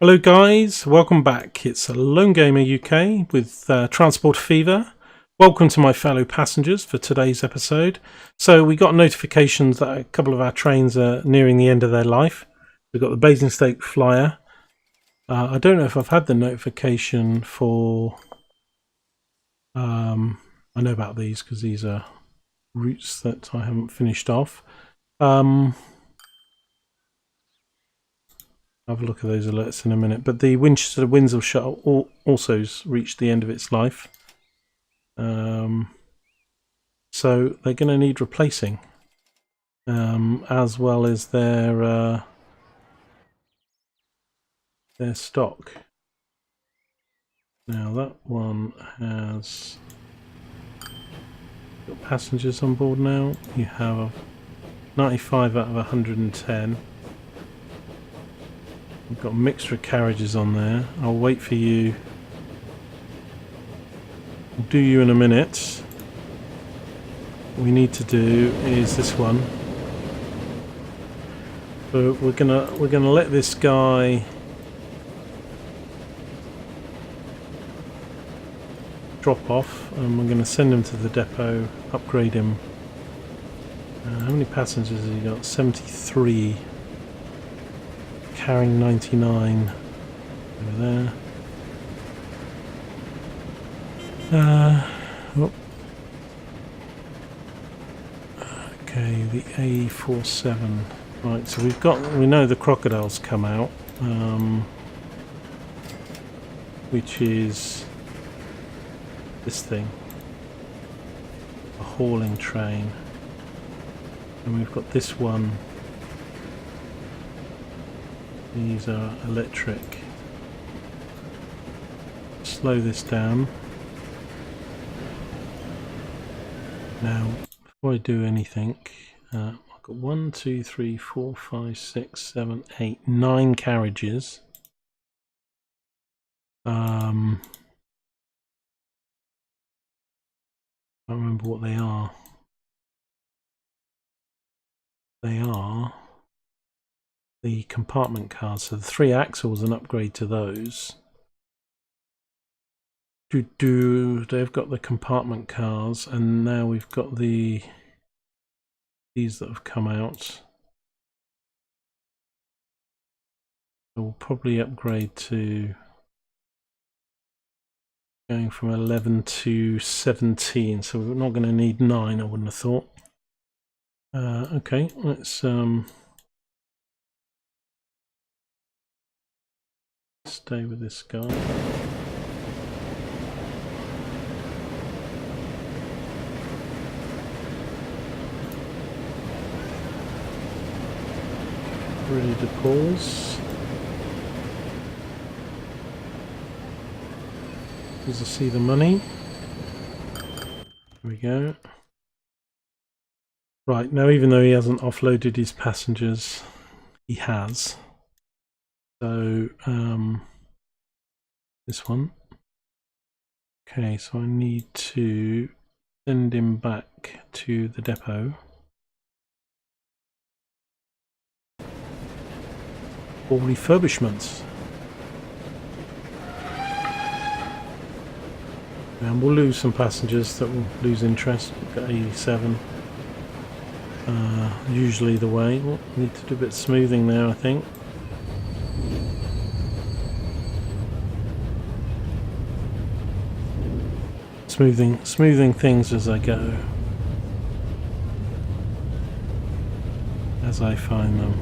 Hello guys, welcome back. It's Lone Gamer UK with Transport Fever. Welcome to my fellow passengers for today's episode. So we got notifications that a couple of our trains are nearing the end of their life. We've got the Basingstoke Flyer. I don't know if I've had the notification for... I know about these because these are routes that I haven't finished off. Have a look at those alerts in a minute. But the Windsor shuttle also reached the end of its life. So they're going to need replacing, as well as their stock. Now that one has got passengers on board now. You have 95 out of 110. We've got a mixture of carriages on there. I'll wait for you. I'll do you in a minute. What we need to do is this one. So we're gonna let this guy drop off, and we're gonna send him to the depot, upgrade him. How many passengers has he got? 73. Carrying 99 over there. Okay, the A47. Right, so we know the crocodiles come out, which is this thing, a hauling train, and we've got this one. These are electric. Slow this down. Now, before I do anything, I've got 1, 2, 3, 4, 5, 6, 7, 8, 9 carriages. I can't remember what they are. They are the compartment cars, so the 3 axles, an upgrade to those. They've got the compartment cars, and now we've got these that have come out. So we'll probably upgrade to going from 11 to 17, so we're not going to need 9, I wouldn't have thought. Okay, let's stay with this guy. Ready to pause. As I see the money. Here we go. Right, now even though he hasn't offloaded his passengers, he has. So, this one. Okay, so I need to send him back to the depot for refurbishments. And we'll lose some passengers that will lose interest. We've got 87. Usually the way. Oh, need to do a bit of smoothing there, I think. Smoothing things as I go, as I find them.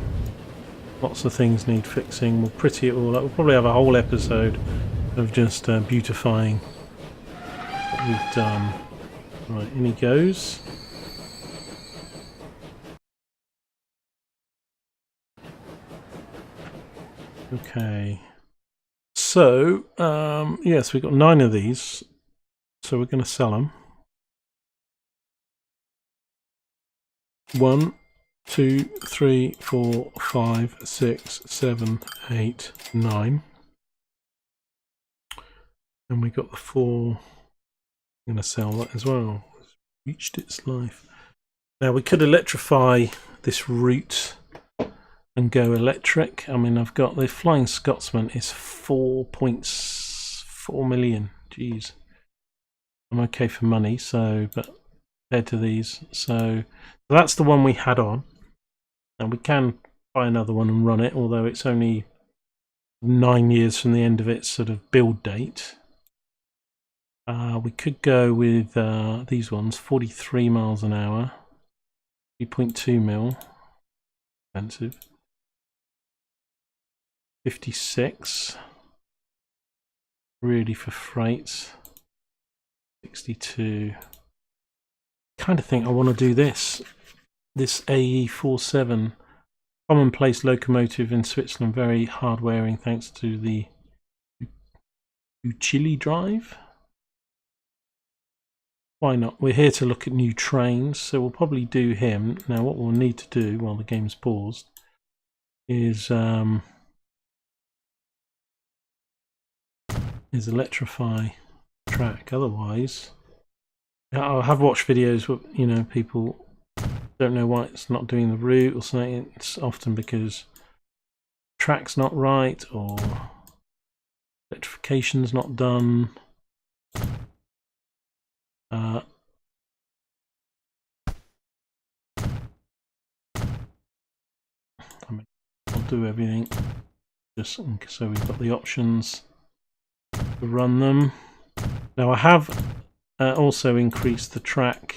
Lots of things need fixing. We'll pretty it all up. We'll probably have a whole episode of just beautifying what we've done. Right, in he goes. Okay. So, yes, we've got 9 of these. So we're going to sell them. 1, 2, 3, 4, 5, 6, 7, 8, 9. And we got the 4. I'm going to sell that as well. It's reached its life. Now we could electrify this route and go electric. I mean, I've got the Flying Scotsman is 4.4 million. Jeez, I'm okay for money. So, but compared to these, so that's the one we had on, and we can buy another one and run it. Although it's only 9 years from the end of its sort of build date. We could go with these ones, 43 miles an hour, 3.2 mil, expensive. 56, really for freight. 62. Kind of think I want to do this AE47, commonplace locomotive in Switzerland, very hard wearing thanks to the Uchili drive. Why not? We're here to look at new trains, so we'll probably do him. Now what we'll need to do while the game's paused is electrify track. Otherwise, I have watched videos where, you know, people don't know why it's not doing the route or something. It's often because track's not right or electrification's not done. I mean, I'll do everything just so we've got the options to run them. Now I have also increased the track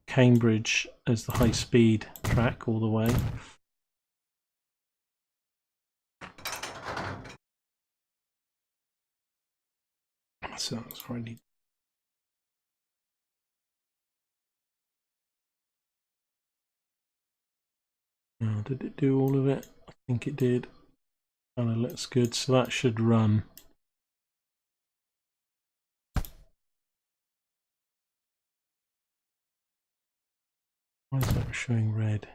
Cambridge as the high speed track all the way. So that's already. Oh, did it do all of it? I think it did. Kind of looks good, so that should run. Why is that showing red?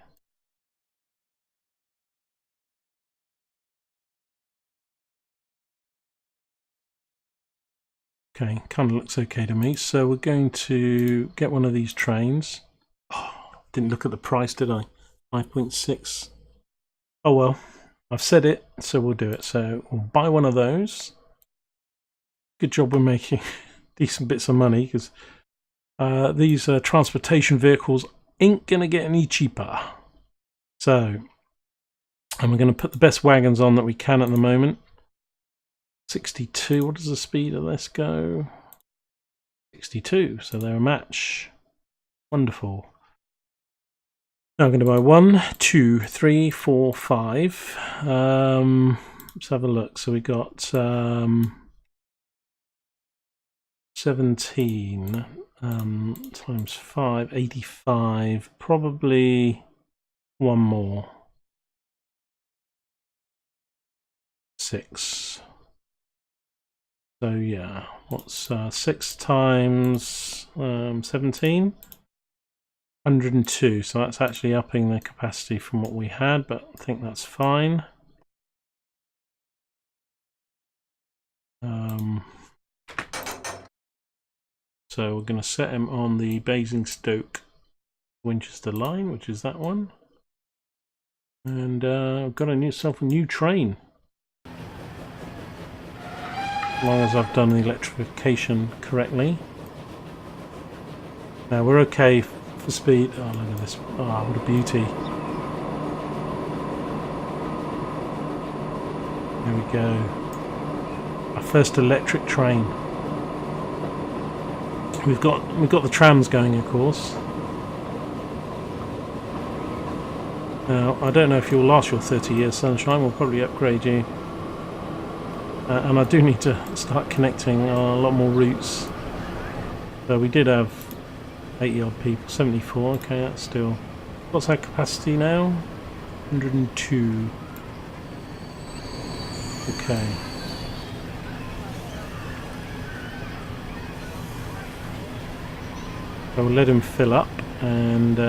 Okay, kind of looks okay to me. So we're going to get one of these trains. Oh, didn't look at the price, did I? 5.6. Oh well, I've said it, so we'll do it. So we'll buy one of those. Good job we're making decent bits of money, because these transportation vehicles ain't gonna get any cheaper. So, and we're going to put the best wagons on that we can at the moment. 62, what does the speed of this go? 62, so they're a match. Wonderful. Now I'm going to buy 1, 2, 3, 4, 5. Let's have a look. So we got 17 times 5, 85. Probably one more. 6. So yeah, what's 6 times 17? 102. So that's actually upping the capacity from what we had, but I think that's fine. So we're going to set him on the Basingstoke Winchester line, which is that one. And I've got myself a new train. As long as I've done the electrification correctly. Now we're okay for speed. Oh, look at this. Oh, what a beauty. There we go. Our first electric train. We've got the trams going, of course. Now, I don't know if you'll last your 30 years, Sunshine. We'll probably upgrade you. And I do need to start connecting a lot more routes. So we did have 80 odd people, 74. Okay, that's still. What's our capacity now? 102. Okay. So we'll let him fill up, and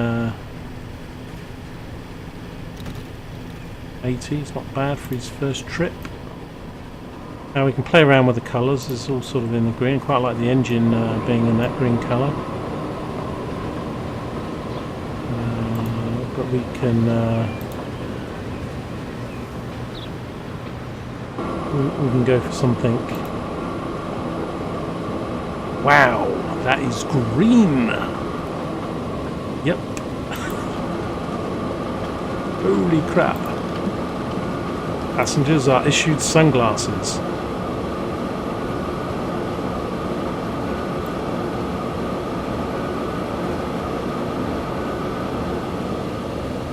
80 is not bad for his first trip. Now we can play around with the colours. It's all sort of in the green. Quite like the engine being in that green colour. But we can we can go for something. Wow, that is green. Yep. Holy crap. Passengers are issued sunglasses.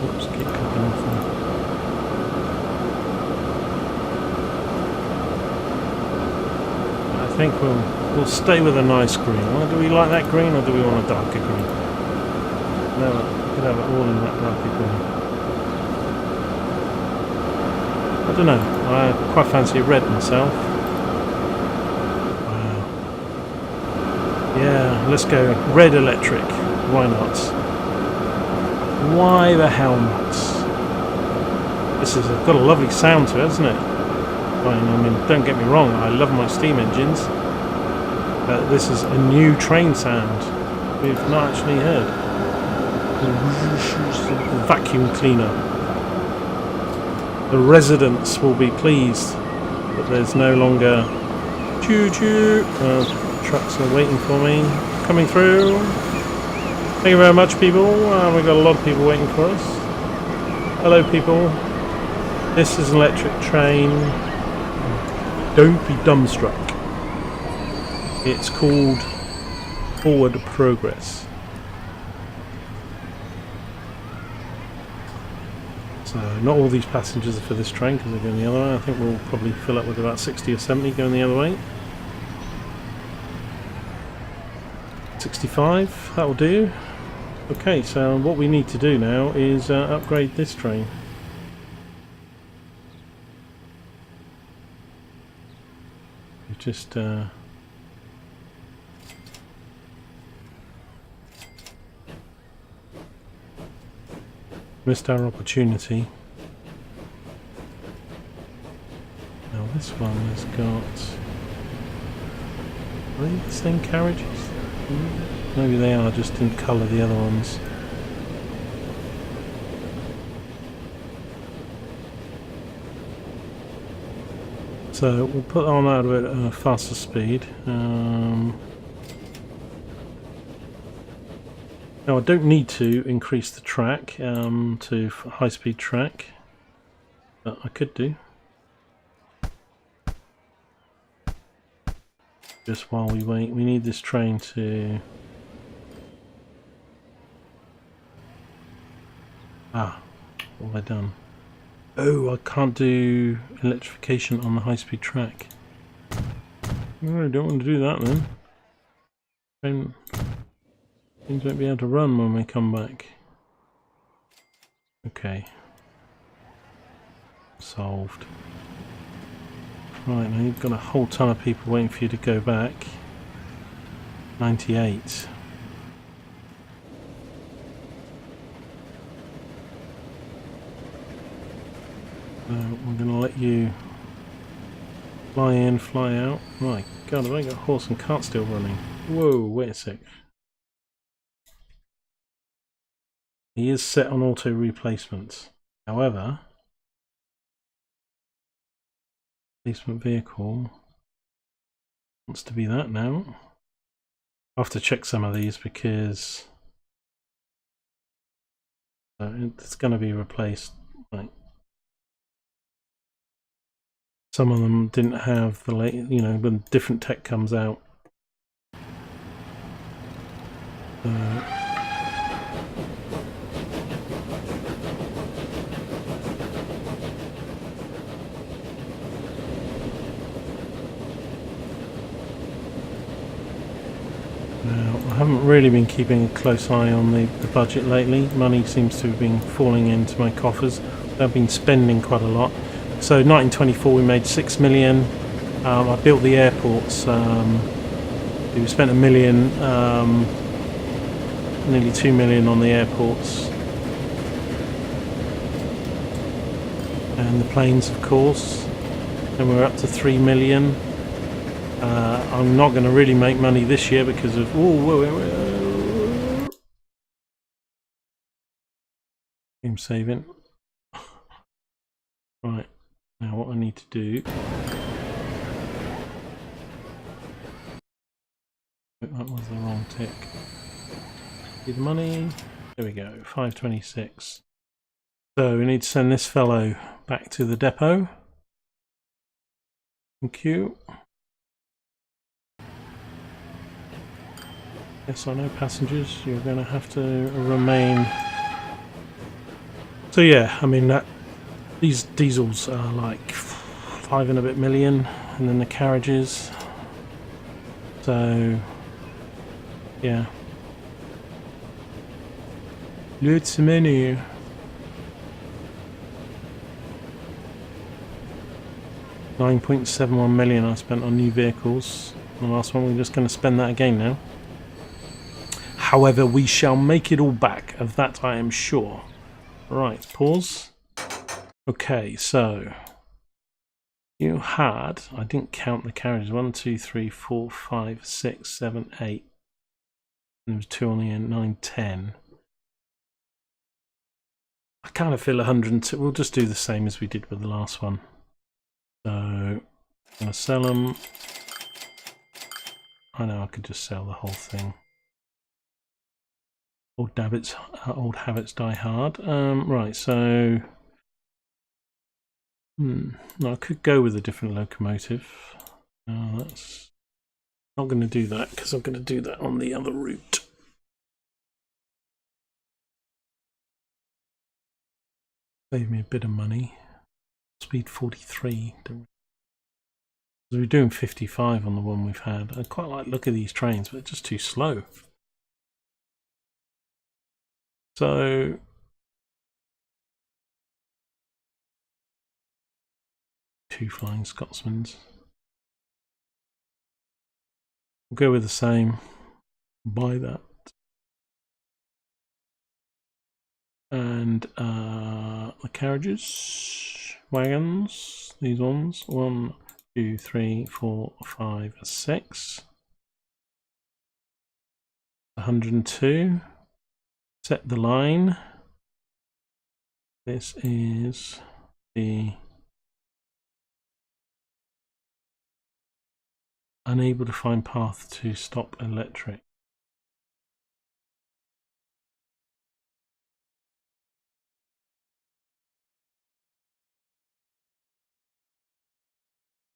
Oops, keep clicking off there. I think we'll stay with a nice green. Do we like that green, or do we want a darker green? No, we could have it all in that darker green. I don't know. I quite fancy red myself. Wow. Yeah, let's go red electric. Why not? Why the hell not? This has got a lovely sound to it, hasn't it? I mean, don't get me wrong, I love my steam engines, but this is a new train sound we've not actually heard. The vacuum cleaner. The residents will be pleased that there's no longer choo-choo. Trucks are waiting for me, coming through. Thank you very much, people. We've got a lot of people waiting for us. Hello, people. This is an electric train. Don't be dumbstruck. It's called Forward Progress. So not all these passengers are for this train because they're going the other way. I think we'll probably fill up with about 60 or 70 going the other way. 65, that will do. Okay, so what we need to do now is upgrade this train. We've just missed our opportunity. Now this one has got... Are they the same carriages? Maybe they are, just didn't colour the other ones. So we'll put on that at a faster speed. Now I don't need to increase the track to high-speed track, but I could do. Just while we wait, we need this train to... Ah, what have I done? Oh, I can't do electrification on the high-speed track. No, I don't want to do that then. Things won't be able to run when we come back. Okay. Solved. Right, now you've got a whole ton of people waiting for you to go back. 98. So we're going to let you fly in, fly out. My God, have I got horse and cart still running? Whoa, wait a sec. He is set on auto replacement. However, replacement vehicle wants to be that now. I'll have to check some of these because it's going to be replaced. Like, some of them didn't have the late, you know, when different tech comes out. Now, I haven't really been keeping a close eye on the budget lately. Money seems to have been falling into my coffers. I've been spending quite a lot. So 1924 we made 6 million. I built the airports. We spent $1 million, nearly 2 million on the airports. And the planes, of course. And we're up to 3 million. I'm not going to really make money this year because of... I'm saving. Right. Now what I need to do, that was the wrong tick. See the money, there we go, 526. So we need to send this fellow back to the depot. Thank you. Yes, I know, passengers, you're going to have to remain. So yeah, I mean, these diesels are like 5 and a bit million, and then the carriages. So yeah, lots of money. $9.71 million I spent on new vehicles. The last one, we're just going to spend that again now. However, we shall make it all back, of that I am sure. Right, pause. Okay, so you had, I didn't count the carriages, 1, 2, 3, 4, 5, 6, 7, 8. And there was 2 on the end, 9, 10. I kind of feel 102. We'll just do the same as we did with the last one. So I'm going to sell them. I know I could just sell the whole thing. Old habits die hard. Right, so I could go with a different locomotive. That's not going to do that because I'm going to do that on the other route. Save me a bit of money. Speed 43. We're doing 55 on the one we've had. I quite like the look of these trains, but they're just too slow. So two Flying Scotsmans. We'll go with the same. Buy that. And the carriages, wagons, these ones. 1, 2, 3, 4, 5, 6. 102. Set the line. This is the unable to find path to stop electric.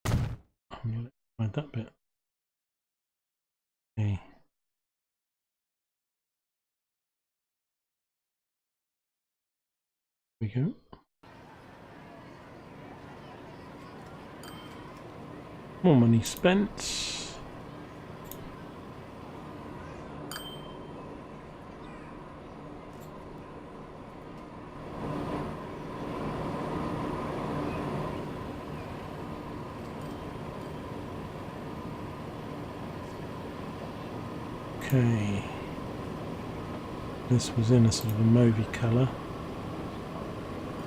I'm going to find that bit. Okay. Here we go. More money spent. Okay. This was in a sort of a mauvey colour.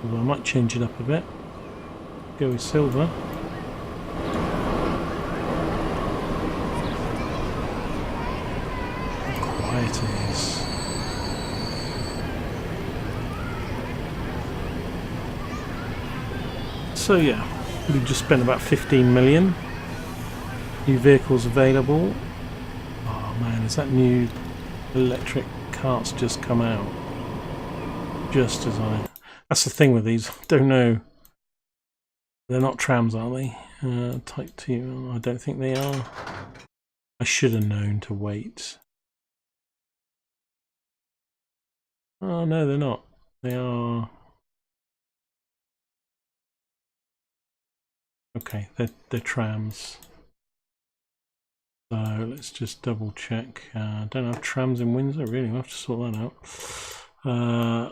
Although I might change it up a bit. Go with silver. Quiet it is. So yeah, we just spent about 15 million. New vehicles available. Oh man, is that new electric carts just come out? Just as I... That's the thing with these, I don't know. They're not trams, are they? Type 2, I don't think they are. I should have known to wait. Oh no, they're not. They are... Okay, they're trams. So let's just double check. Don't have trams in Windsor, really, we'll have to sort that out.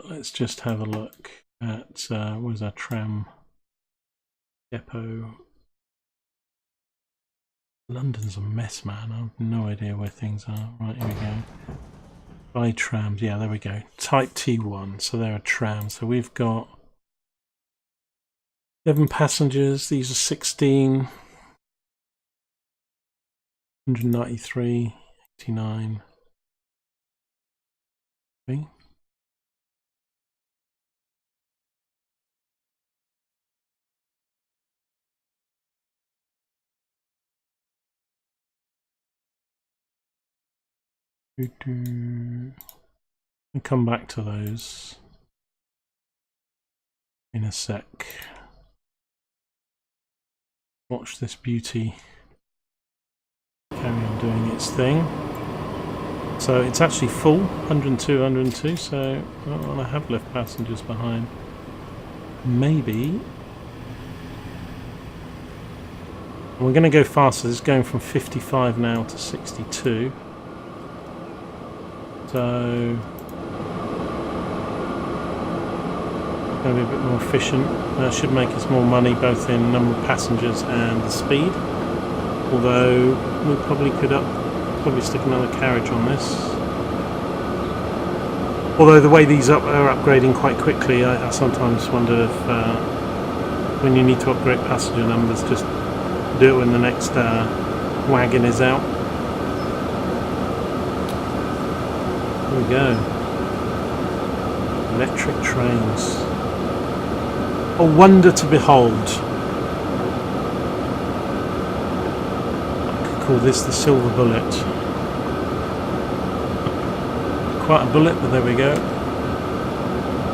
Let's just have a look at, where's our tram depot? London's a mess, man. I have no idea where things are. Right, here we go. Buy trams, yeah, there we go. Type T1, so there are trams. So we've got 11 passengers, these are 16. 193, 89. Okay. And come back to those in a sec. Watch this beauty carry on doing its thing. So it's actually full, 102, 102, so I have left passengers behind. Maybe. We're going to go faster. It's going from 55 now to 62. So going to be a bit more efficient. Should make us more money both in number of passengers and the speed. Although we probably could probably stick another carriage on this. Although the way these are upgrading quite quickly, I sometimes wonder if when you need to upgrade passenger numbers, just do it when the next wagon is out. Here we go. Electric trains. A wonder to behold. I could call this the silver bullet. Quite a bullet, but there we go.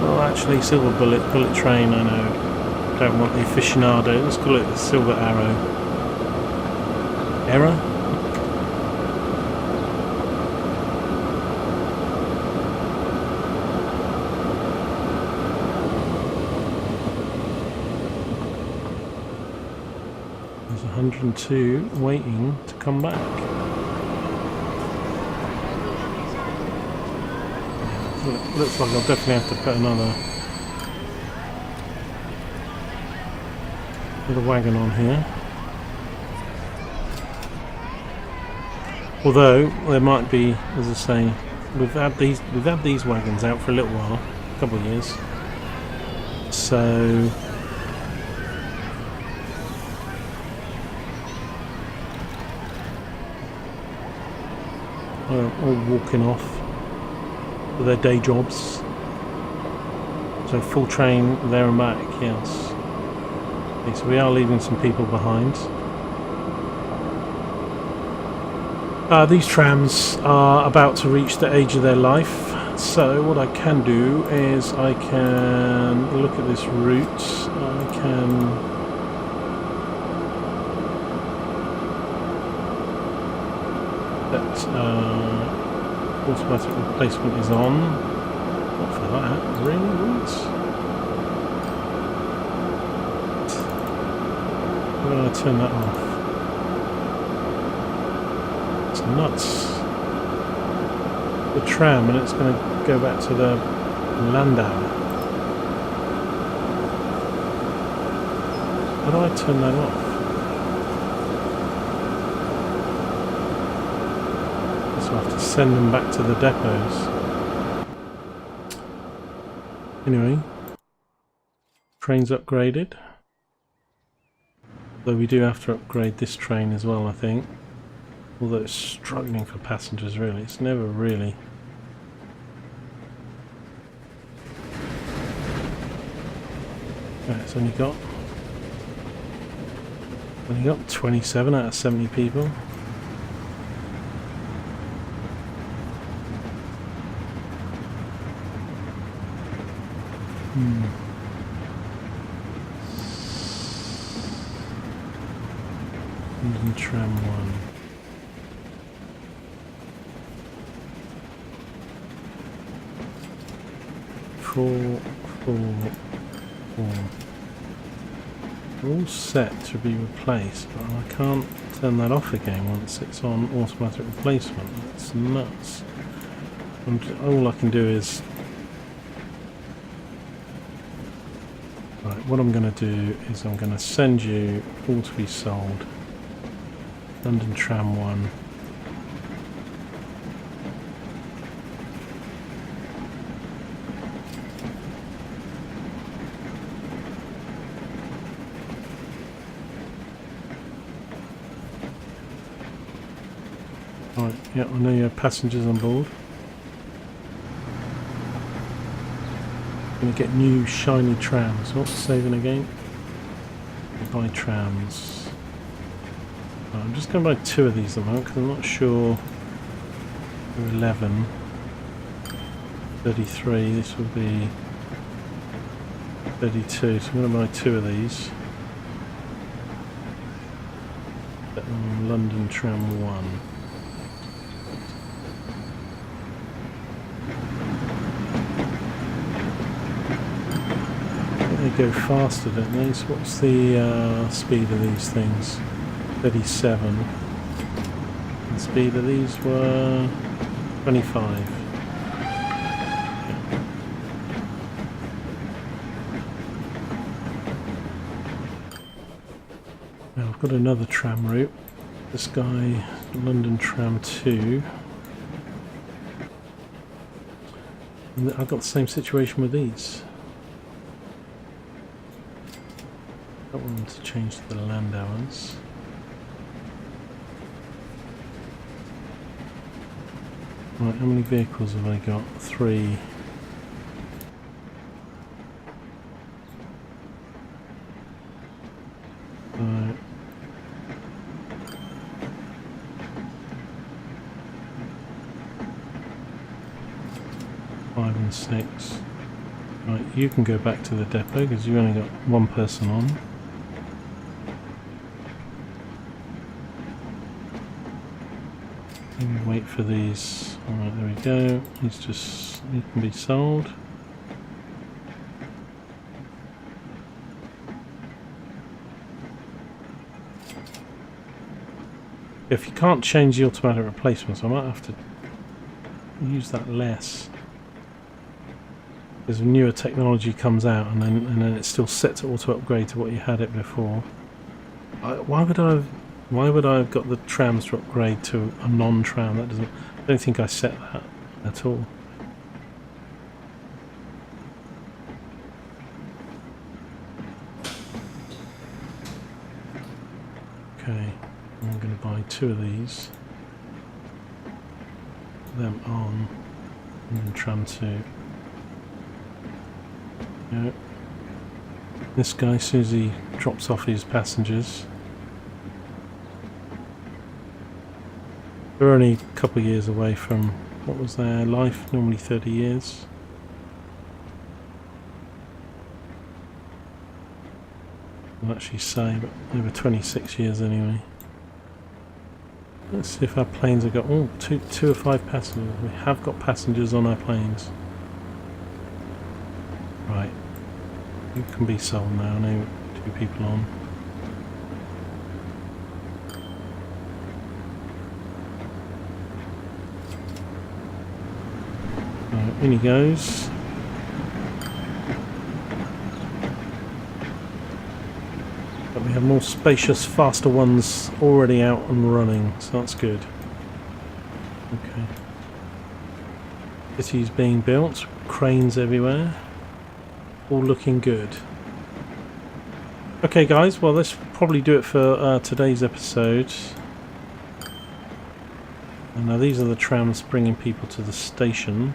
Well, actually, silver bullet train, I know. Don't want the aficionado. Let's call it the silver arrow. Error? There's 102 waiting to come back. Looks like I'll definitely have to put another wagon on here. Although there might be, as I say, we've had these wagons out for a little while, a couple of years. So all walking off for their day jobs. So full train there and back, yes. Okay, so we are leaving some people behind. These trams are about to reach the age of their life, so what I can do is I can look at this route. I can that automatic replacement is on. Not for that, really? I'm going to turn that off. Nuts. The tram, and it's going to go back to the Landau. How do I turn that off? So I have to send them back to the depots. Anyway, train's upgraded. Though we do have to upgrade this train as well, I think. Although it's struggling for passengers, really. It's never really. Right, it's only got 27 out of 70 people. London Tram 1. Four. We're all set to be replaced, but I can't turn that off again once it's on automatic replacement. That's nuts. All I can do is... Right, what I'm going to do is I'm going to send you all to be sold. London Tram 1. Right, yeah, I know you have passengers on board. Gonna get new shiny trams. What's saving again? Buy trams. I'm just going to buy 2 of these at the moment because I'm not sure 11, 33, this will be 32, so I'm going to buy 2 of these. London Tram 1. They go faster, don't they? So what's the speed of these things? 37. The speed of these were 25. Now I've got another tram route. This guy, London Tram 2. And I've got the same situation with these. I want them to change to the land hours. Right, how many vehicles have I got? 3. Right. Five and 6. Right, you can go back to the depot because you've only got 1 person on. Maybe wait for these. Alright, there we go. He can be sold. If you can't change the automatic replacements, I might have to use that less. Because newer technology comes out and then it's still set to auto upgrade to what you had it before. Why would I have got the trams to upgrade to a non-tram? I don't think I set that at all. Okay, I'm going to buy 2 of these. Put them on, and then tram 2. Yep. This guy, as soon as he drops off his passengers. We're only a couple of years away from, what was their life? Normally 30 years. I'll actually say, but over 26 years anyway. Let's see if our planes have got, oh, two or 5 passengers. We have got passengers on our planes. Right. You can be sold now. I know 2 people on. Right, in he goes. But we have more spacious, faster ones already out and running, so that's good. Okay. City's being built, cranes everywhere. All looking good. Okay guys, well let's probably do it for today's episode. And now these are the trams bringing people to the station.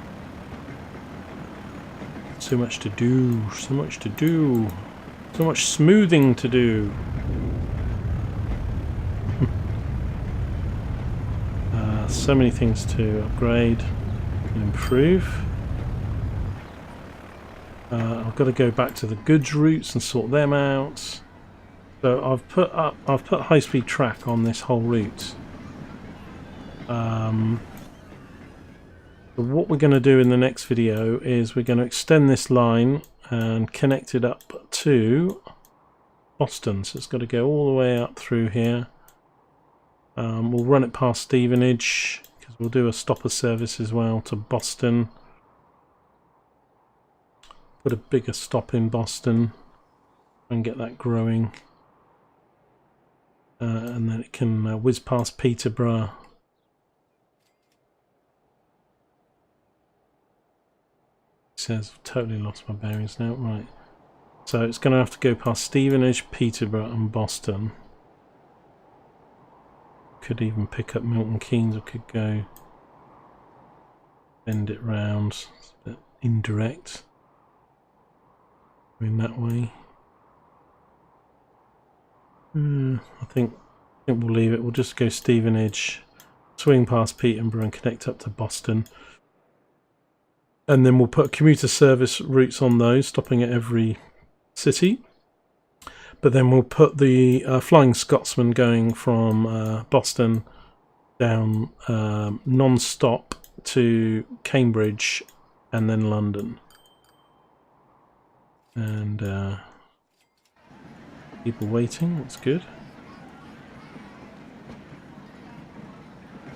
So much to do, so much to do. So much smoothing to do. So many things to upgrade and improve. I've got to go back to the goods routes and sort them out. So I've put high-speed track on this whole route. So what we're going to do in the next video is we're going to extend this line and connect it up to Boston. So it's got to go all the way up through here. We'll run it past Stevenage because we'll do a stopper service as well to Boston. Put a bigger stop in Boston and get that growing. And then it can whiz past Peterborough. It says I've totally lost my bearings now. Right. So it's going to have to go past Stevenage, Peterborough and Boston. Could even pick up Milton Keynes, or could go bend it round. It's a bit indirect. Going that way. I think we'll leave it. We'll just go Stevenage, swing past Peterborough and connect up to Boston. And then we'll put commuter service routes on those, stopping at every city. But then we'll put the Flying Scotsman going from Boston down non-stop to Cambridge and then London. And people waiting, that's good.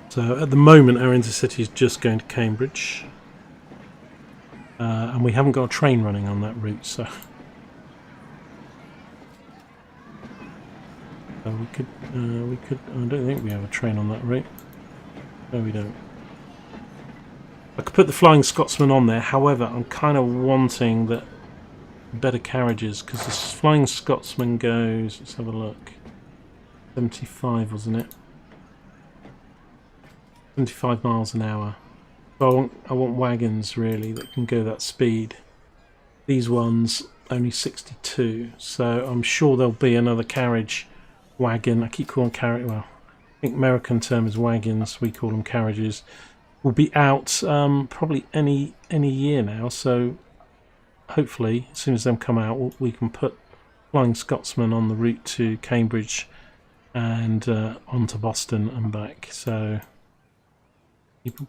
So at the moment our intercity is just going to Cambridge. And we haven't got a train running on that route, so we could, I don't think we have a train on that route. No, we don't. I could put the Flying Scotsman on there, however, I'm kind of wanting that better carriages, because the Flying Scotsman goes, let's have a look, 75, wasn't it? 75 miles an hour. So I want wagons really that can go that speed. These ones only 62, so I'm sure there'll be another carriage wagon. I keep calling carriage. Well, I think American term is wagons. We call them carriages. Will be out probably any year now. So hopefully, as soon as them come out, we can put Flying Scotsman on the route to Cambridge and on to Boston and back. So.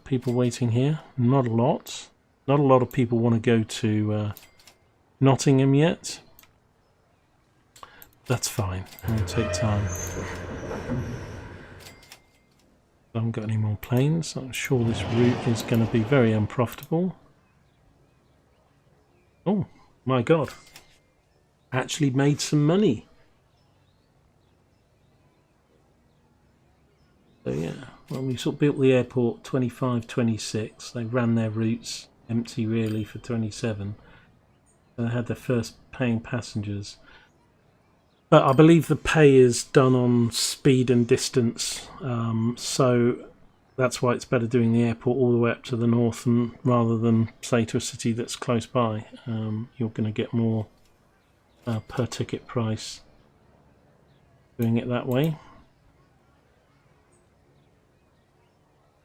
People waiting here. Not a lot. Not a lot of people want to go to Nottingham yet. That's fine. It'll take time. I haven't got any more planes. I'm sure this route is going to be very unprofitable. Oh my god. Actually made some money. So yeah. Well, we sort of built the airport 25, 26. They ran their routes empty really for 27. They had their first paying passengers. But I believe the pay is done on speed and distance. So that's why it's better doing the airport all the way up to the north and rather than, say, to a city that's close by. You're going to get more per ticket price doing it that way.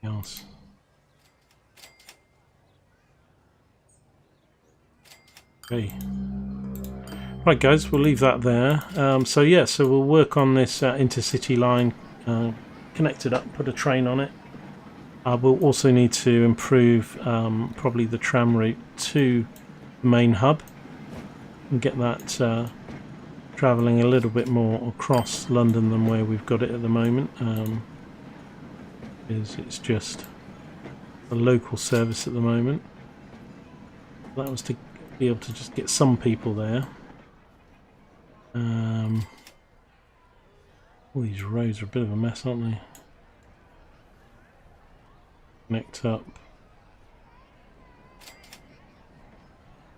Else. Okay. Right guys, we'll leave that there. So yeah, so we'll work on this intercity line, connect it up, put a train on it. We'll also need to improve probably the tram route to the main hub and get that travelling a little bit more across London than where we've got it at the moment. It's just a local service at the moment. That was to be able to just get some people there. All these roads are a bit of a mess, aren't they? Connect up.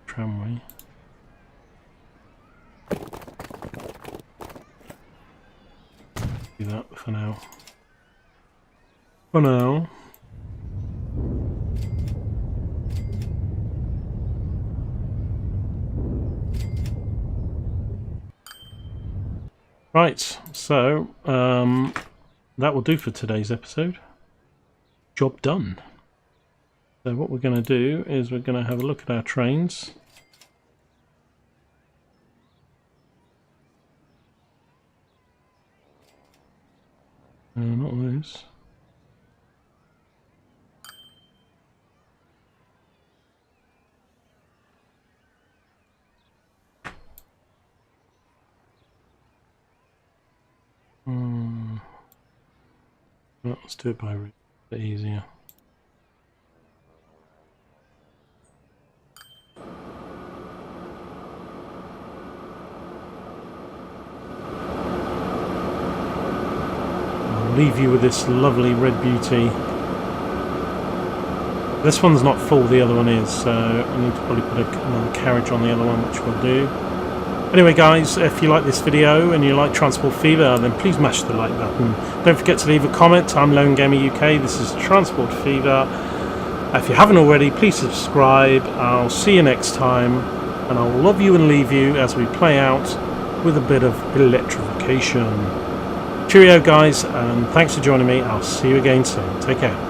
Tramway. Do that for now. For now. Right, so that will do for today's episode. Job done. So what we're going to do is we're going to have a look at our trains. Not those. Well, let's do it by route, a bit easier. I'll leave you with this lovely red beauty. This one's not full, the other one is, so I need to probably put another carriage on the other one, which we'll do. Anyway guys, if you like this video and you like Transport Fever, then please mash the like button. Don't forget to leave a comment. I'm Lone Gamer UK, this is Transport Fever. If you haven't already, please subscribe. I'll see you next time, and I'll love you and leave you as we play out with a bit of electrification. Cheerio, guys. Thanks for joining me. I'll see you again soon. Take care.